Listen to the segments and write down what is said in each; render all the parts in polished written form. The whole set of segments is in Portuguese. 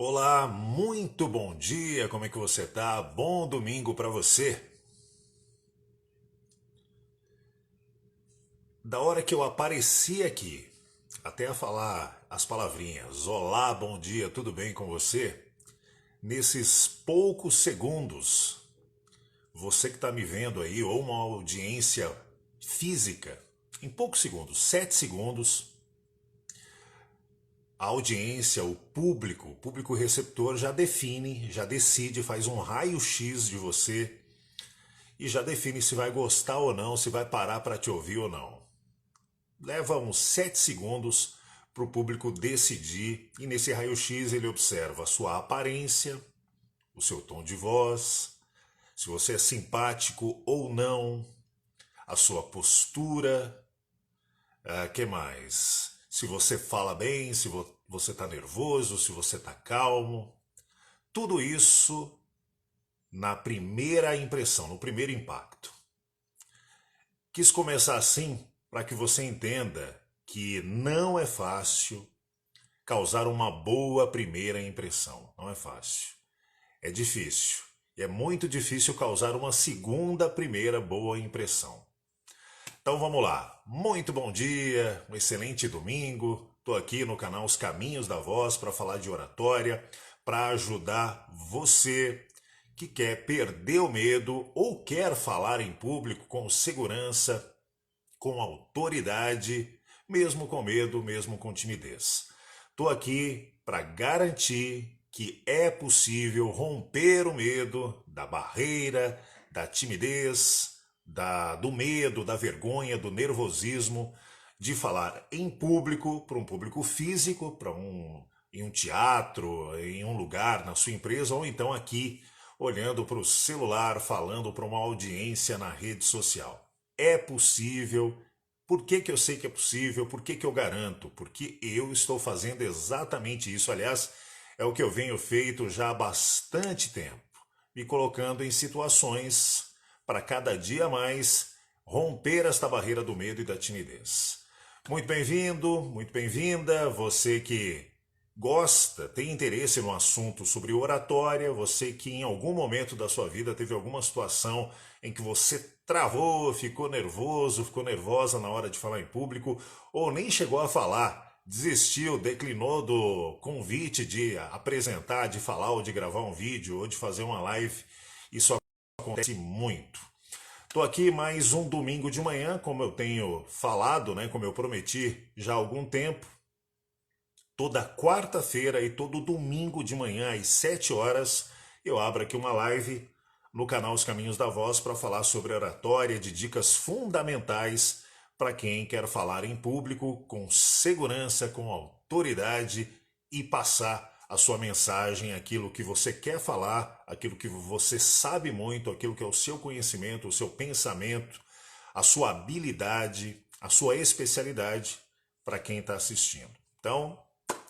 Olá, muito bom dia, como é que você tá? Bom domingo para você. Da hora que eu apareci aqui, até a falar as palavrinhas, olá, bom dia, tudo bem com você? Nesses poucos segundos, você que está me vendo aí, ou uma audiência física, em poucos segundos, 7 segundos, a audiência, o público receptor já define, já decide, faz um raio-x de você e já define se vai gostar ou não, se vai parar para te ouvir ou não. Leva uns 7 segundos para o público decidir e nesse raio-x ele observa a sua aparência, o seu tom de voz, se você é simpático ou não, a sua postura, que mais? Se você fala bem, se você está nervoso, se você está calmo. Tudo isso na primeira impressão, no primeiro impacto. Quis começar assim para que você entenda que não é fácil causar uma boa primeira impressão. Não é fácil. É difícil. E é muito difícil causar uma segunda primeira boa impressão. Então vamos lá. Muito bom dia, um excelente domingo. Estou aqui no canal Os Caminhos da Voz para falar de oratória, para ajudar você que quer perder o medo ou quer falar em público com segurança, com autoridade, mesmo com medo, mesmo com timidez. Estou aqui para garantir que é possível romper o medo da barreira, da timidez, do medo, da vergonha, do nervosismo, de falar em público, para um público físico, em um teatro, em um lugar, na sua empresa, ou então aqui, olhando para o celular, falando para uma audiência na rede social. É possível. Por que eu sei que é possível? Por que eu garanto? Porque eu estou fazendo exatamente isso. Aliás, é o que eu venho feito já há bastante tempo, me colocando em situações para cada dia mais romper esta barreira do medo e da timidez. Muito bem-vindo, muito bem-vinda, você que gosta, tem interesse no assunto sobre oratória, você que em algum momento da sua vida teve alguma situação em que você travou, ficou nervoso, ficou nervosa na hora de falar em público, ou nem chegou a falar, desistiu, declinou do convite de apresentar, de falar, ou de gravar um vídeo, ou de fazer uma live. Isso acontece muito. Estou aqui mais um domingo de manhã, como eu tenho falado, né, como eu prometi já há algum tempo. Toda quarta-feira e todo domingo de manhã às 7 horas eu abro aqui uma live no canal Os Caminhos da Voz para falar sobre oratória, de dicas fundamentais para quem quer falar em público com segurança, com autoridade e passar a sua mensagem, aquilo que você quer falar, aquilo que você sabe muito, aquilo que é o seu conhecimento, o seu pensamento, a sua habilidade, a sua especialidade para quem está assistindo. Então,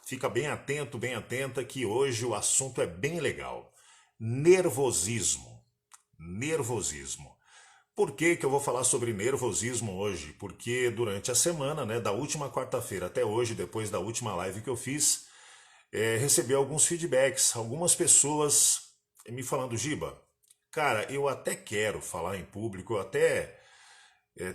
fica bem atento, bem atenta, que hoje o assunto é bem legal. Nervosismo. Nervosismo. Por que eu vou falar sobre nervosismo hoje? Porque durante a semana, né, da última quarta-feira até hoje, depois da última live que eu fiz, recebi alguns feedbacks, algumas pessoas me falando, Giba, cara, eu até quero falar em público, eu até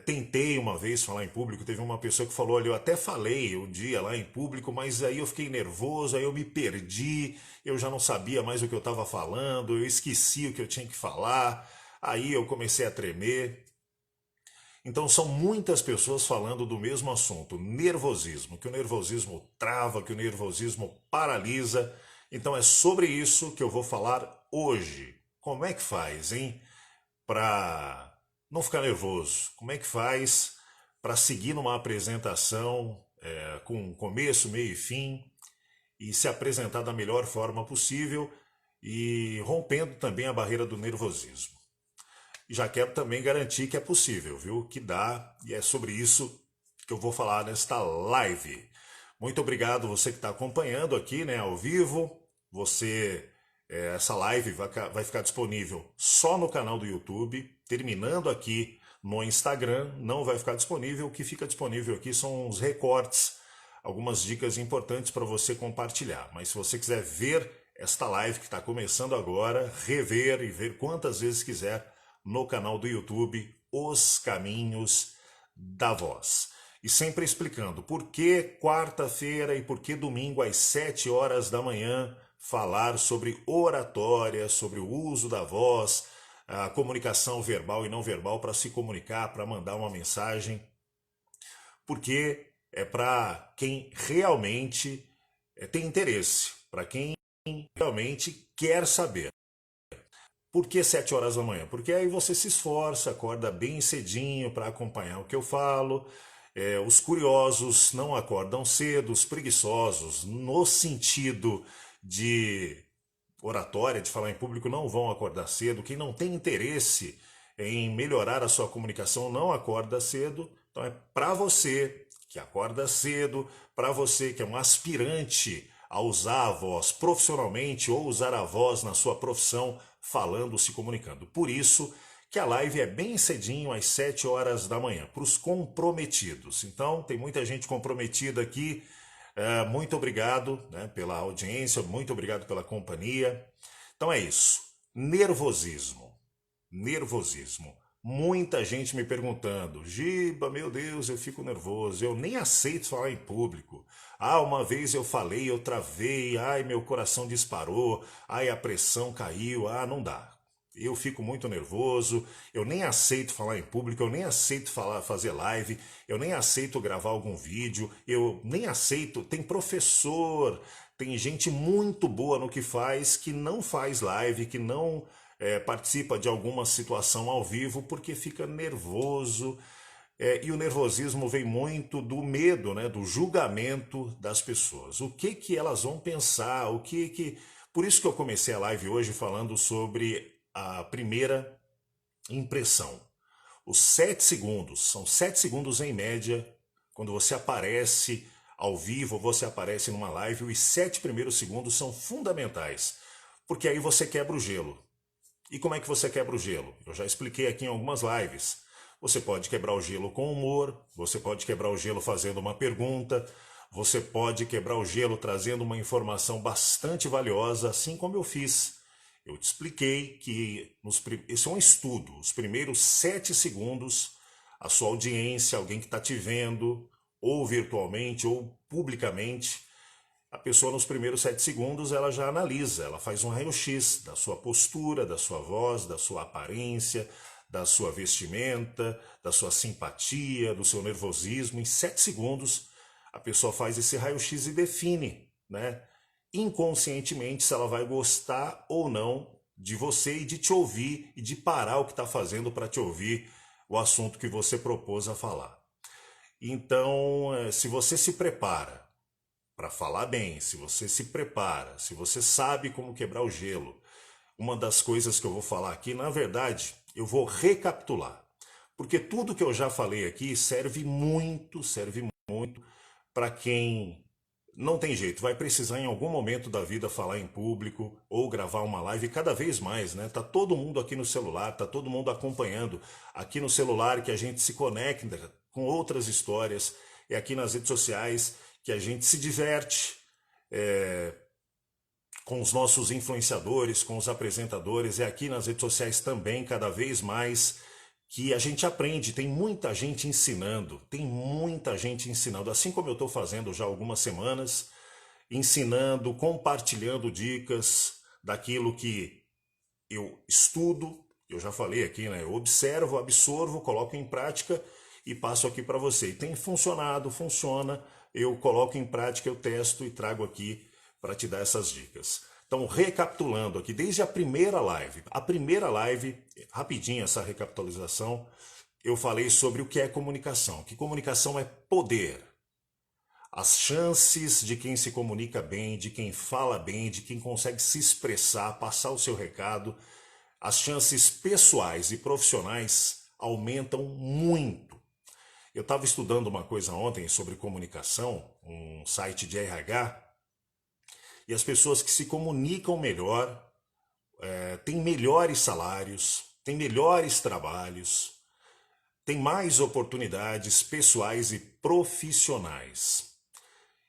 tentei uma vez falar em público, teve uma pessoa que falou, olha, eu até falei um dia lá em público, mas aí eu fiquei nervoso, aí eu me perdi, eu já não sabia mais o que eu estava falando, eu esqueci o que eu tinha que falar, aí eu comecei a tremer. Então são muitas pessoas falando do mesmo assunto, nervosismo, que o nervosismo trava, que o nervosismo paralisa. Então é sobre isso que eu vou falar hoje. Como é que faz, hein? Para não ficar nervoso. Como é que faz para seguir numa apresentação com começo, meio e fim e se apresentar da melhor forma possível e rompendo também a barreira do nervosismo. Já quero também garantir que é possível, viu? Que dá, e é sobre isso que eu vou falar nesta live. Muito obrigado você que está acompanhando aqui, né, ao vivo. Essa live vai ficar disponível só no canal do YouTube, terminando aqui no Instagram, não vai ficar disponível. O que fica disponível aqui são os recortes, algumas dicas importantes para você compartilhar. Mas se você quiser ver esta live que está começando agora, rever e ver quantas vezes quiser no canal do YouTube Os Caminhos da Voz. E sempre explicando por que quarta-feira e por que domingo às 7 horas da manhã falar sobre oratória, sobre o uso da voz, a comunicação verbal e não verbal para se comunicar, para mandar uma mensagem, porque é para quem realmente tem interesse, para quem realmente quer saber. Por que 7 horas da manhã? Porque aí você se esforça, acorda bem cedinho para acompanhar o que eu falo. Os curiosos não acordam cedo, os preguiçosos, no sentido de oratória, de falar em público, não vão acordar cedo. Quem não tem interesse em melhorar a sua comunicação não acorda cedo. Então é para você que acorda cedo, para você que é um aspirante a usar a voz profissionalmente ou usar a voz na sua profissão, falando, se comunicando. Por isso que a live é bem cedinho, às 7 horas da manhã, para os comprometidos. Então, tem muita gente comprometida aqui. Muito obrigado, né, pela audiência, muito obrigado pela companhia. Então é isso. Nervosismo. Nervosismo. Muita gente me perguntando, Giba, meu Deus, eu fico nervoso, eu nem aceito falar em público. Uma vez eu falei, eu travei, meu coração disparou, a pressão caiu, não dá. Eu fico muito nervoso, eu nem aceito falar em público, eu nem aceito fazer live, eu nem aceito gravar algum vídeo, eu nem aceito. Tem professor, tem gente muito boa no que faz, que não faz live, que não participa de alguma situação ao vivo porque fica nervoso. E o nervosismo vem muito do medo, né, do julgamento das pessoas. O que elas vão pensar, Por isso que eu comecei a live hoje falando sobre a primeira impressão. Os 7 segundos, são 7 segundos em média, quando você aparece ao vivo, você aparece numa live, os 7 primeiros segundos são fundamentais, porque aí você quebra o gelo. E como é que você quebra o gelo? Eu já expliquei aqui em algumas lives. Você pode quebrar o gelo com humor, você pode quebrar o gelo fazendo uma pergunta, você pode quebrar o gelo trazendo uma informação bastante valiosa, assim como eu fiz. Eu te expliquei que esse é um estudo, os primeiros 7 segundos, a sua audiência, alguém que está te vendo, ou virtualmente, ou publicamente, a pessoa nos primeiros 7 segundos ela já analisa, ela faz um raio-x da sua postura, da sua voz, da sua aparência, da sua vestimenta, da sua simpatia, do seu nervosismo. Em 7 segundos a pessoa faz esse raio-x e define, né, inconscientemente se ela vai gostar ou não de você e de te ouvir e de parar o que está fazendo para te ouvir o assunto que você propôs a falar. Então, se você se prepara para falar bem, se você se prepara, se você sabe como quebrar o gelo, uma das coisas que eu vou falar aqui, na verdade, eu vou recapitular. Porque tudo que eu já falei aqui serve muito para quem não tem jeito, vai precisar em algum momento da vida falar em público ou gravar uma live cada vez mais, né? Tá todo mundo aqui no celular, tá todo mundo acompanhando aqui no celular que a gente se conecta com outras histórias, é aqui nas redes sociais que a gente se diverte com os nossos influenciadores, com os apresentadores, é aqui nas redes sociais também, cada vez mais, que a gente aprende. Tem muita gente ensinando, assim como eu estou fazendo já há algumas semanas, ensinando, compartilhando dicas daquilo que eu estudo, eu já falei aqui, né? Eu observo, absorvo, coloco em prática e passo aqui para você. E tem funcionado, funciona, eu coloco em prática, eu testo e trago aqui para te dar essas dicas. Então, recapitulando aqui, desde a primeira live, rapidinho essa recapitalização, eu falei sobre o que é comunicação, que comunicação é poder. As chances de quem se comunica bem, de quem fala bem, de quem consegue se expressar, passar o seu recado, as chances pessoais e profissionais aumentam muito. Eu estava estudando uma coisa ontem sobre comunicação, um site de RH, e as pessoas que se comunicam melhor têm melhores salários, têm melhores trabalhos, têm mais oportunidades pessoais e profissionais.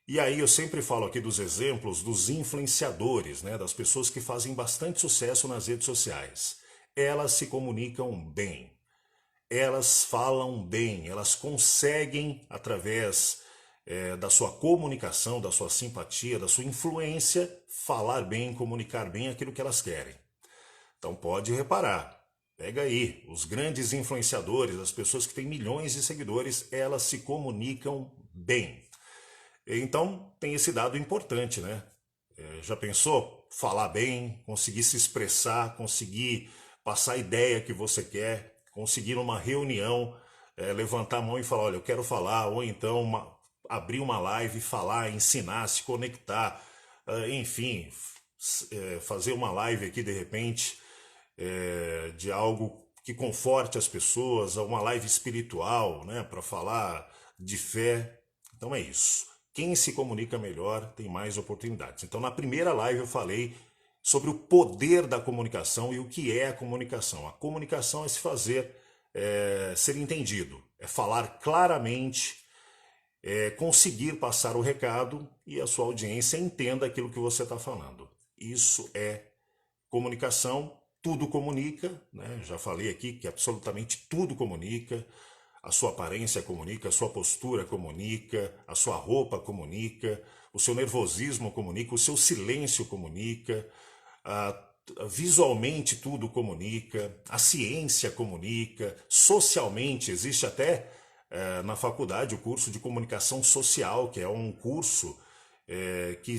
E aí eu sempre falo aqui dos exemplos dos influenciadores, né, das pessoas que fazem bastante sucesso nas redes sociais. Elas se comunicam bem, elas falam bem, elas conseguem, através da sua comunicação, da sua simpatia, da sua influência, falar bem, comunicar bem aquilo que elas querem. Então pode reparar, pega aí, os grandes influenciadores, as pessoas que têm milhões de seguidores, elas se comunicam bem. Então tem esse dado importante, né? Já pensou? Falar bem, conseguir se expressar, conseguir passar a ideia que você quer, conseguir numa reunião, levantar a mão e falar, olha, eu quero falar, ou então abrir uma live, falar, ensinar, se conectar, enfim, fazer uma live aqui de repente de algo que conforte as pessoas, uma live espiritual, né, para falar de fé. Então é isso. Quem se comunica melhor tem mais oportunidades. Então na primeira live eu falei sobre o poder da comunicação e o que é a comunicação. A comunicação é se fazer ser entendido, é falar claramente, conseguir passar o recado e a sua audiência entenda aquilo que você está falando. Isso é comunicação, tudo comunica, né? Já falei aqui que absolutamente tudo comunica, a sua aparência comunica, a sua postura comunica, a sua roupa comunica, o seu nervosismo comunica, o seu silêncio comunica, visualmente tudo comunica, a ciência comunica, socialmente existe até na faculdade o curso de comunicação social, que é um curso que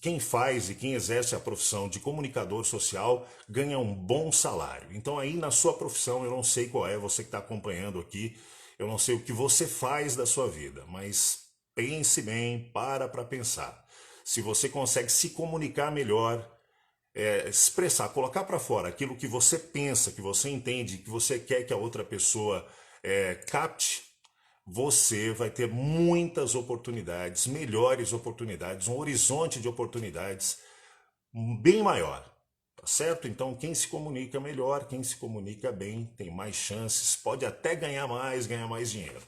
quem faz e quem exerce a profissão de comunicador social ganha um bom salário. Então aí na sua profissão, eu não sei qual é, você que está acompanhando aqui, eu não sei o que você faz da sua vida, mas pense bem, para pensar. Se você consegue se comunicar melhor, expressar, colocar para fora aquilo que você pensa, que você entende, que você quer que a outra pessoa capte, você vai ter muitas oportunidades, melhores oportunidades, um horizonte de oportunidades bem maior, tá certo? Então quem se comunica melhor, quem se comunica bem, tem mais chances, pode até ganhar mais dinheiro,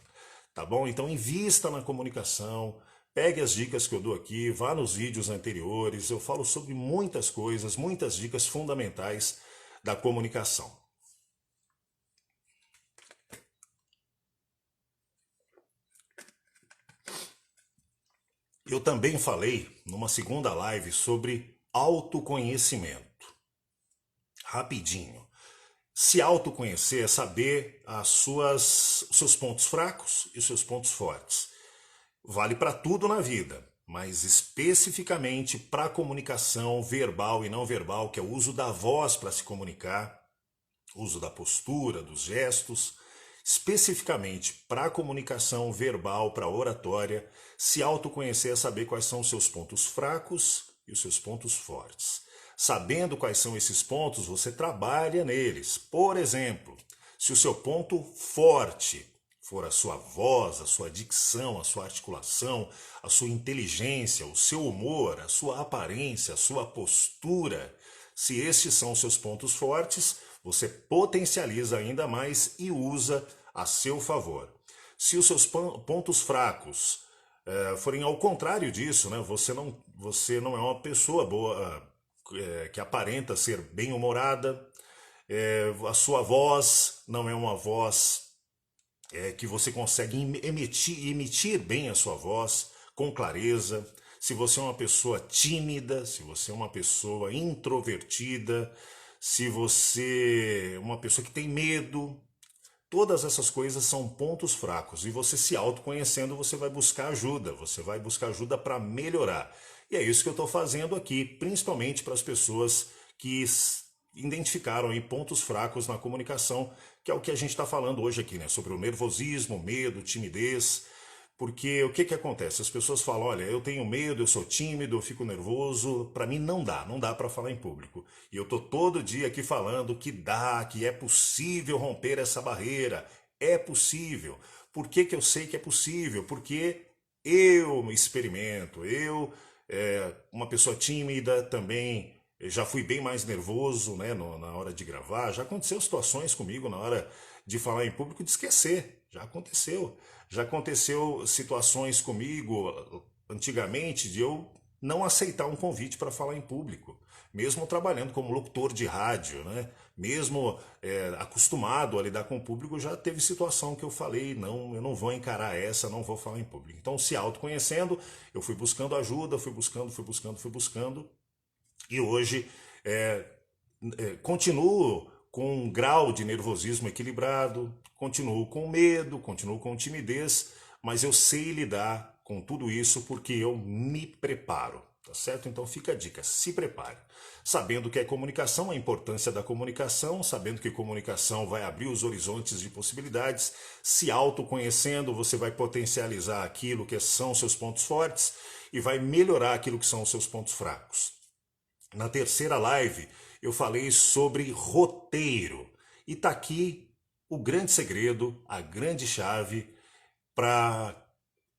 tá bom? Então invista na comunicação, pegue as dicas que eu dou aqui, vá nos vídeos anteriores, eu falo sobre muitas coisas, muitas dicas fundamentais da comunicação. Eu também falei numa segunda live sobre autoconhecimento. Rapidinho. Se autoconhecer é saber os seus pontos fracos e os seus pontos fortes. Vale para tudo na vida, mas especificamente para a comunicação verbal e não verbal, que é o uso da voz para se comunicar, uso da postura, dos gestos. Especificamente para a comunicação verbal, para a oratória, se autoconhecer é saber quais são os seus pontos fracos e os seus pontos fortes. Sabendo quais são esses pontos, você trabalha neles. Por exemplo, se o seu ponto forte for a sua voz, a sua dicção, a sua articulação, a sua inteligência, o seu humor, a sua aparência, a sua postura, se estes são os seus pontos fortes, você potencializa ainda mais e usa a seu favor. Se os seus pontos fracos forem ao contrário disso, né, você não é uma pessoa boa, que aparenta ser bem-humorada, a sua voz não é uma voz que você consegue emitir bem a sua voz com clareza. Se você é uma pessoa tímida, se você é uma pessoa introvertida, se você é uma pessoa que tem medo, todas essas coisas são pontos fracos. E você se autoconhecendo, você vai buscar ajuda para melhorar. E é isso que eu estou fazendo aqui, principalmente para as pessoas que identificaram aí pontos fracos na comunicação, que é o que a gente está falando hoje aqui, né? Sobre o nervosismo, medo, timidez. Porque o que acontece? As pessoas falam, olha, eu tenho medo, eu sou tímido, eu fico nervoso. Para mim não dá para falar em público. E eu tô todo dia aqui falando que é possível romper essa barreira. É possível. Por que eu sei que é possível? Porque eu experimento, uma pessoa tímida também, já fui bem mais nervoso, né, na hora de gravar. Já aconteceu situações comigo na hora de falar em público de esquecer. Já aconteceu situações comigo antigamente de eu não aceitar um convite para falar em público, mesmo trabalhando como locutor de rádio, né? Mesmo acostumado a lidar com o público, já teve situação que eu falei, não, eu não vou encarar essa, não vou falar em público. Então, se autoconhecendo, eu fui buscando ajuda, fui buscando, e hoje continuo com um grau de nervosismo equilibrado, continuo com medo, continuo com timidez, mas eu sei lidar com tudo isso porque eu me preparo, tá certo? Então fica a dica, se prepare. Sabendo que é comunicação, a importância da comunicação, sabendo que comunicação vai abrir os horizontes de possibilidades, se autoconhecendo, você vai potencializar aquilo que são seus pontos fortes e vai melhorar aquilo que são os seus pontos fracos. Na terceira live, eu falei sobre roteiro. E tá aqui o grande segredo, a grande chave para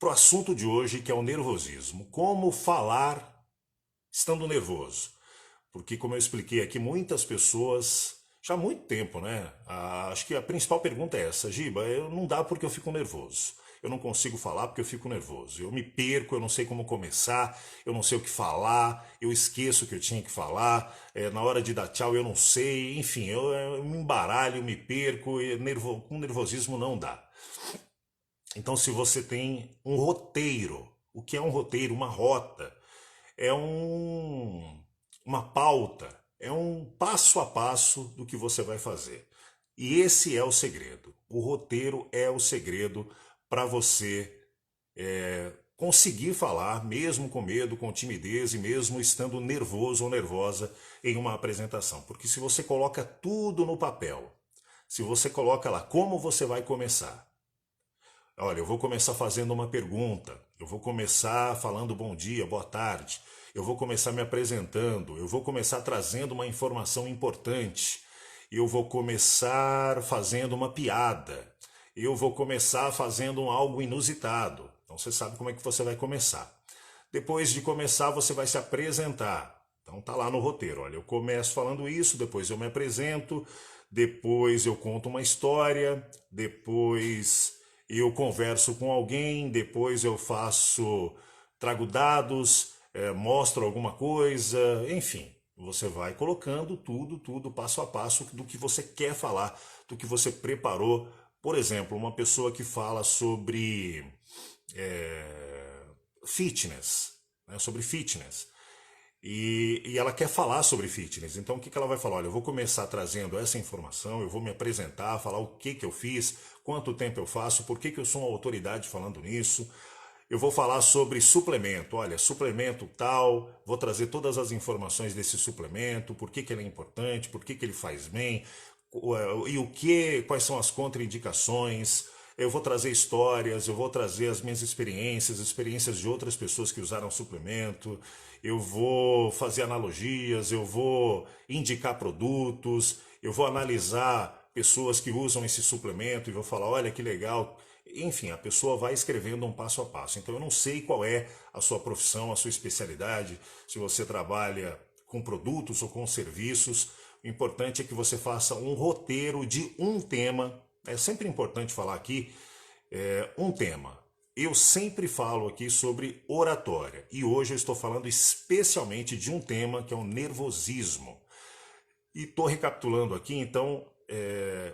o assunto de hoje, que é o nervosismo. Como falar estando nervoso. Porque, como eu expliquei aqui, muitas pessoas, já há muito tempo, né? Acho que a principal pergunta é essa: Giba, não dá porque eu fico nervoso. Eu não consigo falar porque eu fico nervoso. Eu me perco, eu não sei como começar, eu não sei o que falar, eu esqueço o que eu tinha que falar, na hora de dar tchau eu não sei, enfim, eu me embaralho, me perco, com nervosismo não dá. Então, se você tem um roteiro, o que é um roteiro? Uma rota, é uma pauta, é um passo a passo do que você vai fazer. E esse é o segredo. O roteiro é o segredo para você conseguir falar, mesmo com medo, com timidez e mesmo estando nervoso ou nervosa em uma apresentação. Porque se você coloca tudo no papel, se você coloca lá como você vai começar. Olha, eu vou começar fazendo uma pergunta, eu vou começar falando bom dia, boa tarde, eu vou começar me apresentando, eu vou começar trazendo uma informação importante, eu vou começar fazendo uma piada, eu vou começar fazendo algo inusitado. Então você sabe como é que você vai começar. Depois de começar, você vai se apresentar. Então tá lá no roteiro, olha, eu começo falando isso, depois eu me apresento, depois eu conto uma história, depois eu converso com alguém, depois eu trago dados, mostro alguma coisa, enfim. Você vai colocando tudo, passo a passo do que você quer falar, do que você preparou. Por exemplo, uma pessoa que fala sobre fitness, né, sobre fitness. E ela quer falar sobre fitness. Então o que ela vai falar? Olha, eu vou começar trazendo essa informação, eu vou me apresentar, falar o que eu fiz, quanto tempo eu faço, por que eu sou uma autoridade falando nisso. Eu vou falar sobre suplemento. Olha, suplemento tal, vou trazer todas as informações desse suplemento, por que ele é importante, por que ele faz bem, e quais são as contraindicações. Eu vou trazer histórias, eu vou trazer as minhas experiências de outras pessoas que usaram suplemento, eu vou fazer analogias, eu vou indicar produtos, eu vou analisar pessoas que usam esse suplemento e vou falar, olha que legal. Enfim, a pessoa vai escrevendo um passo a passo. Então eu não sei qual é a sua profissão, a sua especialidade, se você trabalha com produtos ou com serviços. O importante é que você faça um roteiro de um tema. É sempre importante falar aqui um tema. Eu sempre falo aqui sobre oratória e hoje eu estou falando especialmente de um tema que é o nervosismo. E estou recapitulando aqui, então,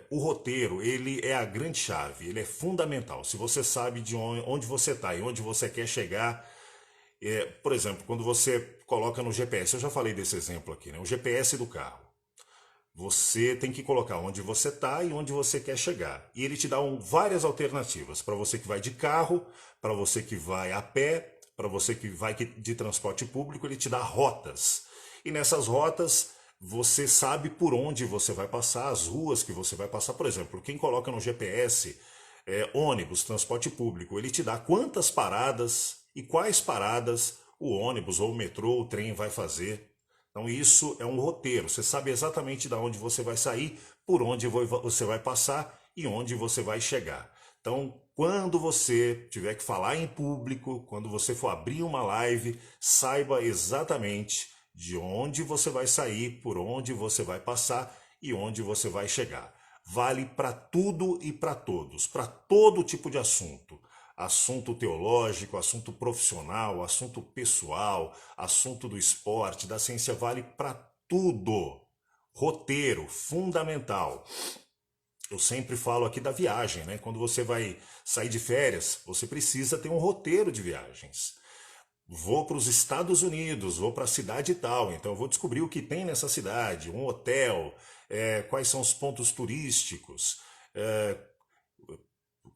o roteiro, ele é a grande chave, ele é fundamental. Se você sabe de onde você está e onde você quer chegar, por exemplo, quando você coloca no GPS, eu já falei desse exemplo aqui, né? O GPS do carro. Você tem que colocar onde você está e onde você quer chegar. E ele te dá várias alternativas, para você que vai de carro, para você que vai a pé, para você que vai de transporte público, ele te dá rotas. E nessas rotas, você sabe por onde você vai passar, as ruas que você vai passar. Por exemplo, quem coloca no GPS ônibus, transporte público, ele te dá quantas paradas e quais paradas o ônibus ou o metrô ou o trem vai fazer. Então isso é um roteiro, você sabe exatamente de onde você vai sair, por onde você vai passar e onde você vai chegar. Então, quando você tiver que falar em público, quando você for abrir uma live, saiba exatamente de onde você vai sair, por onde você vai passar e onde você vai chegar. Vale para tudo e para todos, para todo tipo de assunto. assunto teológico, assunto profissional, assunto pessoal, assunto do esporte, da ciência, vale para tudo. Roteiro, fundamental. Eu sempre falo aqui da viagem, né? Quando você vai sair de férias, você precisa ter um roteiro de viagens. Vou para os Estados Unidos, vou para a cidade tal, então eu vou descobrir o que tem nessa cidade, um hotel, quais são os pontos turísticos,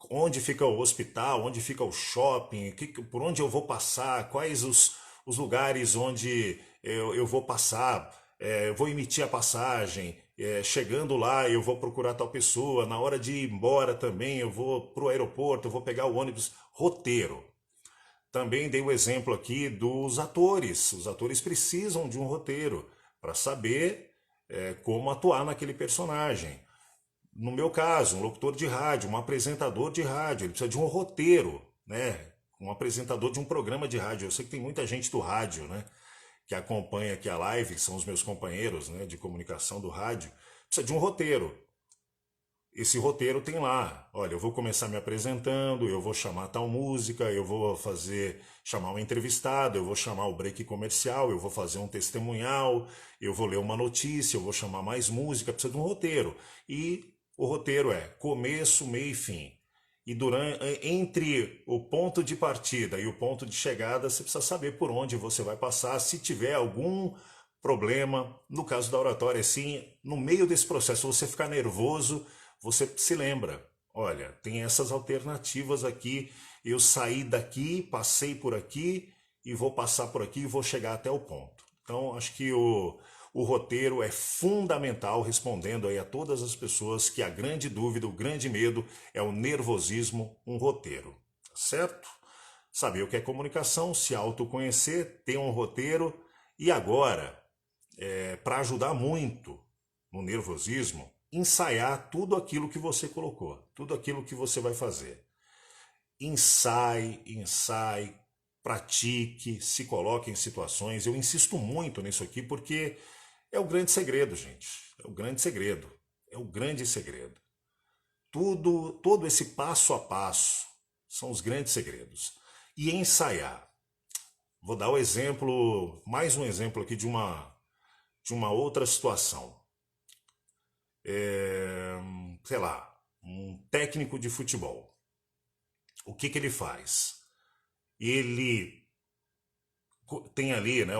onde fica o hospital, onde fica o shopping, por onde eu vou passar, quais os lugares onde eu vou passar, eu vou emitir a passagem, chegando lá eu vou procurar tal pessoa, na hora de ir embora também eu vou para o aeroporto, eu vou pegar o ônibus, roteiro. Também dei o exemplo aqui dos atores. Os atores precisam de um roteiro para saber como atuar naquele personagem. No meu caso, um locutor de rádio, um apresentador de rádio, ele precisa de um roteiro, né? Um apresentador de um programa de rádio. Eu sei que tem muita gente do rádio, né? Que acompanha aqui a live, que são os meus companheiros, né, de comunicação do rádio. Precisa de um roteiro. Esse roteiro tem lá, olha, eu vou começar me apresentando, eu vou chamar tal música, eu vou chamar um entrevistado, eu vou chamar o break comercial, eu vou fazer um testemunhal, eu vou ler uma notícia, eu vou chamar mais música, precisa de um roteiro. E o roteiro é começo, meio e fim. E entre o ponto de partida e o ponto de chegada, você precisa saber por onde você vai passar, se tiver algum problema. No caso da oratória, assim, no meio desse processo, você ficar nervoso, você se lembra, olha, tem essas alternativas aqui, eu saí daqui, passei por aqui e vou passar por aqui e vou chegar até o ponto. Então, acho que o roteiro é fundamental, respondendo aí a todas as pessoas que a grande dúvida, o grande medo é o nervosismo, um roteiro, certo? Saber o que é comunicação, se autoconhecer, ter um roteiro e agora, para ajudar muito no nervosismo, ensaiar tudo aquilo que você colocou, tudo aquilo que você vai fazer. Ensaie, pratique, se coloque em situações. Eu insisto muito nisso aqui porque é o grande segredo, gente. É o grande segredo. É o grande segredo. Todo esse passo a passo são os grandes segredos. E ensaiar. Vou dar o exemplo, mais um exemplo aqui de uma outra situação. Sei lá, um técnico de futebol. O que ele faz? Ele tem ali, né,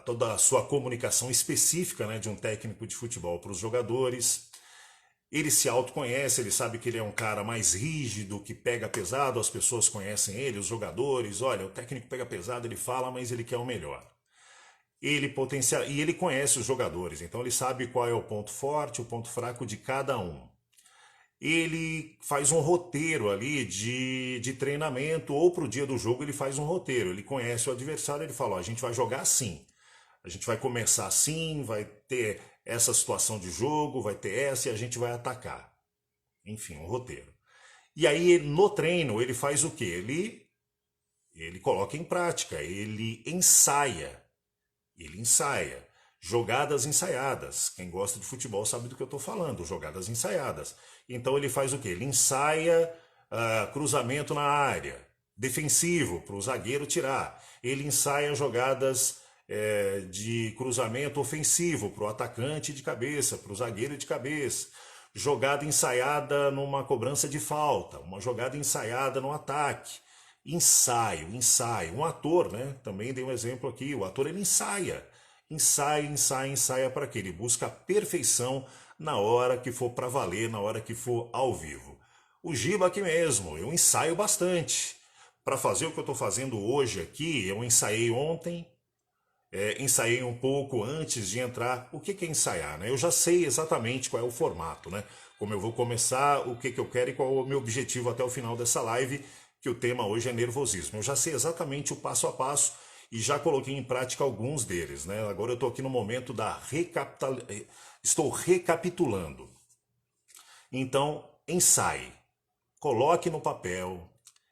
toda a sua comunicação específica, né, de um técnico de futebol para os jogadores. Ele se autoconhece, ele sabe que ele é um cara mais rígido, que pega pesado, as pessoas conhecem ele, os jogadores. Olha, o técnico pega pesado, ele fala, mas ele quer o melhor. E ele conhece os jogadores, então ele sabe qual é o ponto forte, o ponto fraco de cada um. Ele faz um roteiro ali de treinamento, ou para o dia do jogo ele faz um roteiro. Ele conhece o adversário, ele fala, ó, a gente vai jogar assim, a gente vai começar assim, vai ter essa situação de jogo, vai ter essa e a gente vai atacar. Enfim, um roteiro. E aí no treino ele faz o quê? Ele coloca em prática, ele ensaia. Jogadas ensaiadas. Quem gosta de futebol sabe do que eu estou falando, jogadas ensaiadas. Então ele faz o quê? Ele ensaia cruzamento na área, defensivo, para o zagueiro tirar. Ele ensaia jogadas de cruzamento ofensivo, para o atacante de cabeça, para o zagueiro de cabeça. Jogada ensaiada numa cobrança de falta, uma jogada ensaiada no ataque. Ensaio. Um ator, né? Também dei um exemplo aqui. O ator, ele ensaia para quê? Ele busca a perfeição na hora que for para valer, na hora que for ao vivo. O Giba aqui mesmo, eu ensaio bastante. Para fazer o que eu estou fazendo hoje aqui, eu ensaiei ontem, ensaiei um pouco antes de entrar. O que é ensaiar, né? Eu já sei exatamente qual é o formato, né? Como eu vou começar, o que eu quero e qual é o meu objetivo até o final dessa live, que o tema hoje é nervosismo. Eu já sei exatamente o passo a passo e já coloquei em prática alguns deles, né? Agora eu estou aqui no momento estou recapitulando. Então, ensaie. Coloque no papel,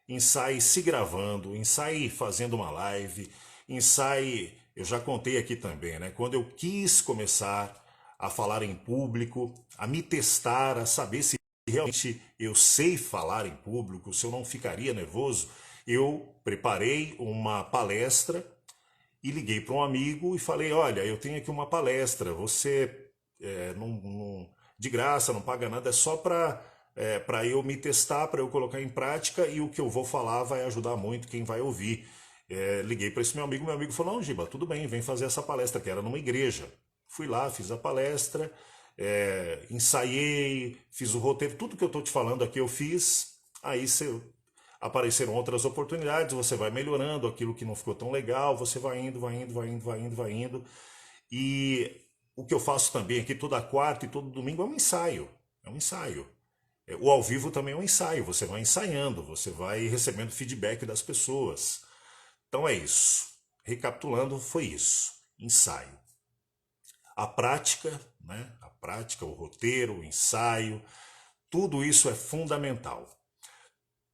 ensaie se gravando, ensaie fazendo uma live, ensaie... Eu já contei aqui também, né? Quando eu quis começar a falar em público, a me testar, a saber se realmente eu sei falar em público, se eu não ficaria nervoso, eu preparei uma palestra e liguei para um amigo e falei, olha, eu tenho aqui uma palestra, você de graça, não paga nada, é só para eu me testar, para eu colocar em prática e o que eu vou falar vai ajudar muito quem vai ouvir. Liguei para esse meu amigo falou, não, Giba, tudo bem, vem fazer essa palestra, que era numa igreja. Fui lá, fiz a palestra, ensaiei, fiz o roteiro, tudo que eu estou te falando aqui eu fiz, aí apareceram outras oportunidades, você vai melhorando aquilo que não ficou tão legal, você vai indo, vai indo, vai indo, vai indo, vai indo. E o que eu faço também aqui toda quarta e todo domingo é um ensaio. É um ensaio. O ao vivo também é um ensaio. Você vai ensaiando, você vai recebendo feedback das pessoas. Então é isso. Recapitulando, foi isso. Ensaio. A prática, né? A prática, o roteiro, o ensaio, tudo isso é fundamental.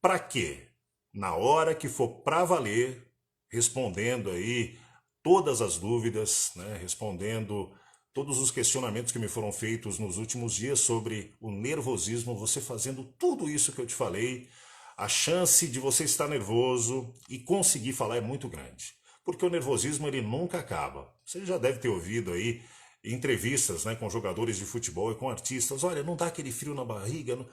Para quê? Na hora que for para valer, respondendo aí todas as dúvidas, né? Respondendo todos os questionamentos que me foram feitos nos últimos dias sobre o nervosismo, você fazendo tudo isso que eu te falei, a chance de você estar nervoso e conseguir falar é muito grande. Porque o nervosismo ele nunca acaba. Você já deve ter ouvido aí entrevistas, né, com jogadores de futebol e com artistas. Olha, não dá aquele frio na barriga?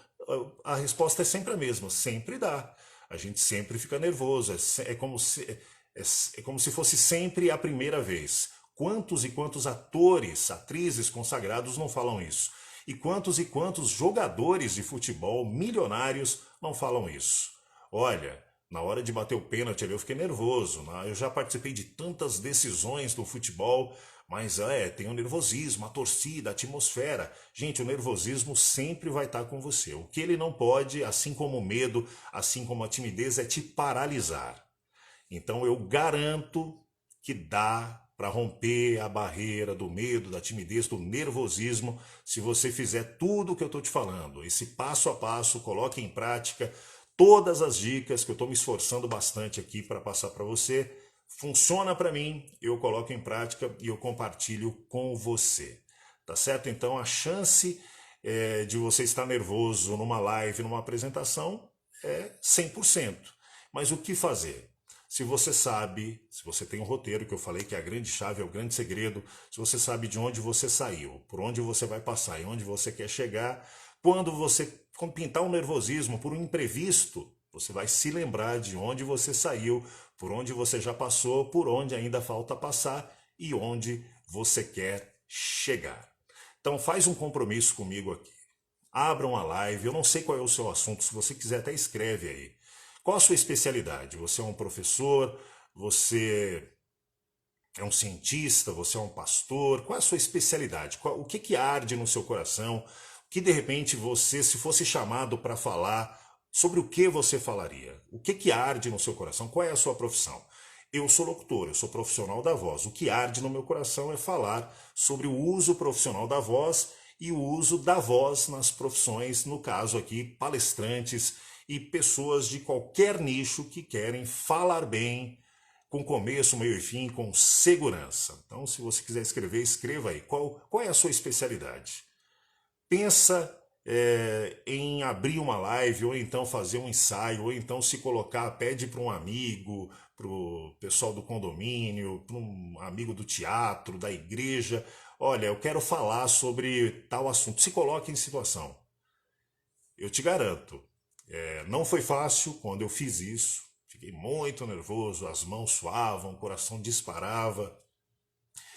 A resposta é sempre a mesma, sempre dá. A gente sempre fica nervoso, é como se fosse sempre a primeira vez. Quantos e quantos atores, atrizes consagrados não falam isso? E quantos jogadores de futebol milionários não falam isso? Olha, na hora de bater o pênalti ali eu fiquei nervoso, né? Eu já participei de tantas decisões do futebol, mas tem o nervosismo, a torcida, a atmosfera. Gente, o nervosismo sempre vai estar com você. O que ele não pode, assim como o medo, assim como a timidez, é te paralisar. Então eu garanto que dá para romper a barreira do medo, da timidez, do nervosismo, se você fizer tudo o que eu estou te falando. Esse passo a passo, coloque em prática todas as dicas que eu estou me esforçando bastante aqui para passar para você. Funciona para mim, eu coloco em prática e eu compartilho com você. Tá certo? Então a chance de você estar nervoso numa live, numa apresentação, é 100%. Mas o que fazer? Se você sabe, se você tem um roteiro que eu falei que é a grande chave, é o grande segredo, se você sabe de onde você saiu, por onde você vai passar e onde você quer chegar, quando pintar um nervosismo por um imprevisto, você vai se lembrar de onde você saiu, por onde você já passou, por onde ainda falta passar e onde você quer chegar. Então faz um compromisso comigo aqui. Abra uma live, eu não sei qual é o seu assunto, se você quiser até escreve aí. Qual a sua especialidade? Você é um professor? Você é um cientista? Você é um pastor? Qual é a sua especialidade? O que arde no seu coração? O que de repente você, se fosse chamado para falar, sobre o que você falaria? O que arde no seu coração? Qual é a sua profissão? Eu sou locutor, eu sou profissional da voz. O que arde no meu coração é falar sobre o uso profissional da voz e o uso da voz nas profissões, no caso aqui, palestrantes e pessoas de qualquer nicho que querem falar bem, com começo, meio e fim, com segurança. Então, se você quiser escrever, escreva aí. Qual é a sua especialidade? Pensa em abrir uma live, ou então fazer um ensaio, ou então se colocar, pede para um amigo, para o pessoal do condomínio, para um amigo do teatro, da igreja. Olha, eu quero falar sobre tal assunto. Se coloque em situação. Eu te garanto, não foi fácil quando eu fiz isso. Fiquei muito nervoso, as mãos suavam, o coração disparava.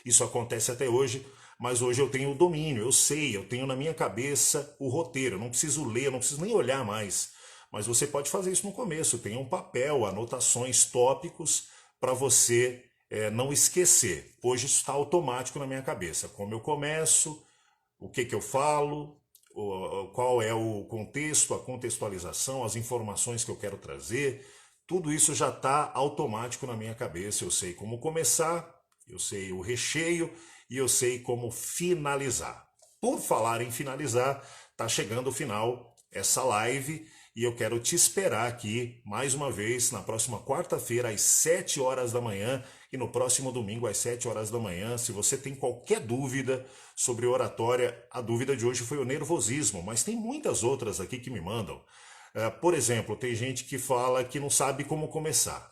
Isso acontece até hoje, mas hoje eu tenho o domínio, eu sei, eu tenho na minha cabeça o roteiro, eu não preciso ler, eu não preciso nem olhar mais. Mas você pode fazer isso no começo, tenha um papel, anotações, tópicos, para você não esquecer. Hoje isso está automático na minha cabeça. Como eu começo, o que eu falo, qual é o contexto, a contextualização, as informações que eu quero trazer, tudo isso já está automático na minha cabeça. Eu sei como começar, eu sei o recheio e eu sei como finalizar. Por falar em finalizar, está chegando o final essa live e eu quero te esperar aqui mais uma vez na próxima quarta-feira às 7 horas da manhã e no próximo domingo às 7 horas da manhã. Se você tem qualquer dúvida sobre oratória, a dúvida de hoje foi o nervosismo, mas tem muitas outras aqui que me mandam. Por exemplo, tem gente que fala que não sabe como começar.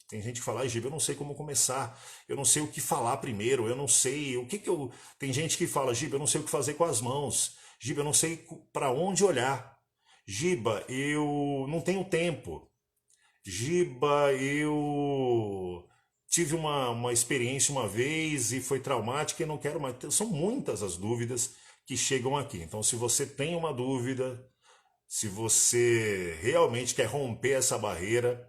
Tem gente que fala, Giba, eu não sei como começar, eu não sei o que falar primeiro, eu não sei o que que eu... Tem gente que fala, Giba, eu não sei o que fazer com as mãos, Giba, eu não sei para onde olhar, Giba, eu não tenho tempo, Giba, eu tive uma experiência uma vez e foi traumática e não quero mais. São muitas as dúvidas que chegam aqui. Então, se você tem uma dúvida, se você realmente quer romper essa barreira,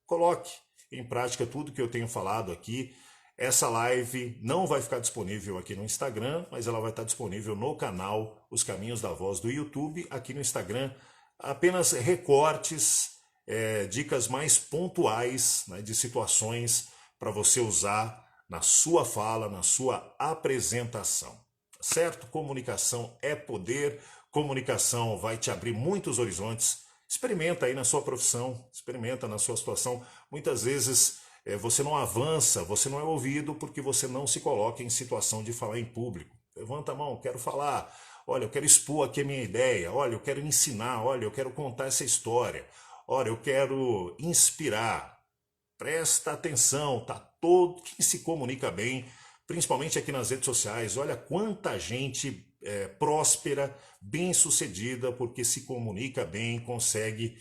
coloque em prática tudo que eu tenho falado aqui. Essa live não vai ficar disponível aqui no Instagram, mas ela vai estar disponível no canal Os Caminhos da Voz do YouTube, aqui no Instagram. Apenas recortes, dicas mais pontuais, né, de situações para você usar na sua fala, na sua apresentação. Certo? Comunicação é poder, comunicação vai te abrir muitos horizontes. Experimenta aí na sua profissão, experimenta na sua situação. Muitas vezes você não avança, você não é ouvido porque você não se coloca em situação de falar em público. Levanta a mão, quero falar. Olha, eu quero expor aqui a minha ideia. Olha, eu quero ensinar. Olha, eu quero contar essa história. Olha, eu quero inspirar. Presta atenção, tá todo quem se comunica bem, principalmente aqui nas redes sociais. Olha quanta gente próspera, bem-sucedida, porque se comunica bem, consegue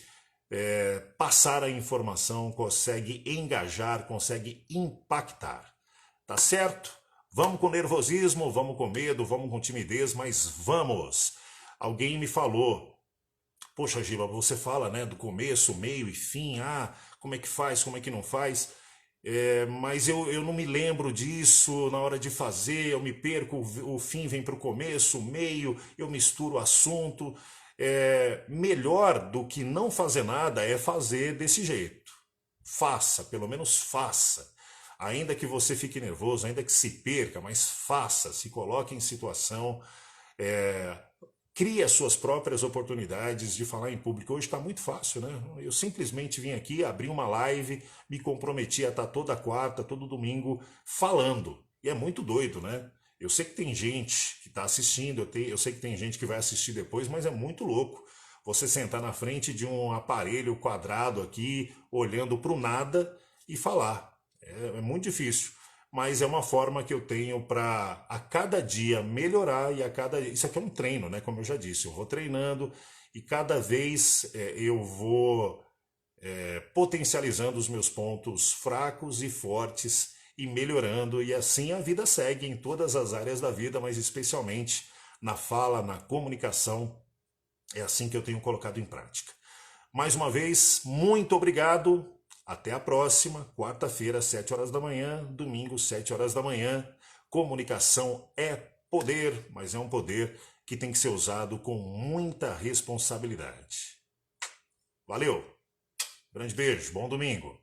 passar a informação, consegue engajar, consegue impactar. Tá certo? Vamos com nervosismo, vamos com medo, vamos com timidez, mas vamos! Alguém me falou, poxa, Giba, você fala, né, do começo, meio e fim, como é que faz, como é que não faz, mas eu não me lembro disso na hora de fazer, eu me perco, o fim vem para o começo, o meio, eu misturo o assunto. Melhor do que não fazer nada é fazer desse jeito. Faça, pelo menos faça. Ainda que você fique nervoso, ainda que se perca, mas faça, se coloque em situação, crie as suas próprias oportunidades de falar em público. Hoje está muito fácil, né? Eu simplesmente vim aqui, abri uma live, me comprometi a estar toda quarta, todo domingo falando. E é muito doido, né? Eu sei que tem gente que está assistindo, eu sei que tem gente que vai assistir depois, mas é muito louco você sentar na frente de um aparelho quadrado aqui, olhando para o nada e falar. É muito difícil, mas é uma forma que eu tenho para a cada dia melhorar e isso aqui é um treino, né? Como eu já disse, eu vou treinando e cada vez eu vou potencializando os meus pontos fracos e fortes e melhorando, e assim a vida segue em todas as áreas da vida, mas especialmente na fala, na comunicação. É assim que eu tenho colocado em prática. Mais uma vez, muito obrigado. Até a próxima, quarta-feira, 7 horas da manhã, domingo, 7 horas da manhã. Comunicação é poder, mas é um poder que tem que ser usado com muita responsabilidade. Valeu! Grande beijo, bom domingo!